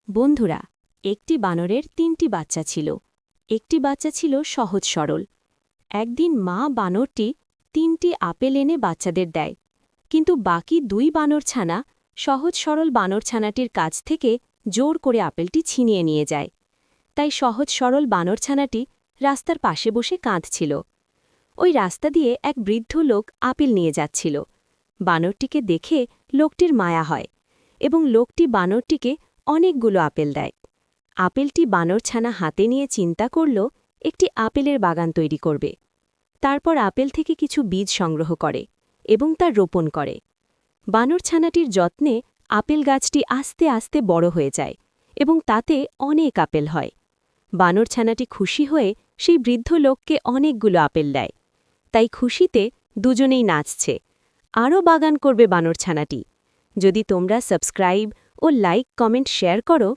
বন্ধুরা, একটি বানরের ৩টি বাচ্চা ছিল। একটি বাচ্চা ছিল সহজ সরল। একদিন মা বানরটি ৩টি আপেল এনে বাচ্চাদের দেয়, কিন্তু বাকি ২ বানরছানা সহজ সরল বানরছানাটির কাছ থেকে জোর করে আপেলটি ছিনিয়ে নিয়ে যায়। তাই সহজ সরল বানরছানাটি রাস্তার পাশে বসে কাঁদছিল। ওই রাস্তা দিয়ে এক বৃদ্ধ লোক আপেল নিয়ে যাচ্ছিল। বানরটিকে দেখে লোকটির মায়া হয় এবং লোকটি বানরটিকে অনেকগুলো আপেল দেয়। আপেলটি বানরছানা হাতে নিয়ে চিন্তা করল একটি আপেলের বাগান তৈরি করবে। তারপর আপেল থেকে কিছু বীজ সংগ্রহ করে এবং তা রোপণ করে। বানরছানাটির যত্নে আপেল গাছটি আস্তে আস্তে বড় হয়ে যায় এবং তাতে অনেক আপেল হয়। বানরছানাটি খুশি হয়ে সেই বৃদ্ধ লোককে অনেকগুলো আপেল দেয়। তাই খুশিতে দুজনেই নাচছে। আরও বাগান করবে বানরছানাটি। যদি তোমরা সাবস্ক্রাইব ও লাইক কমেন্ট শেয়ার করো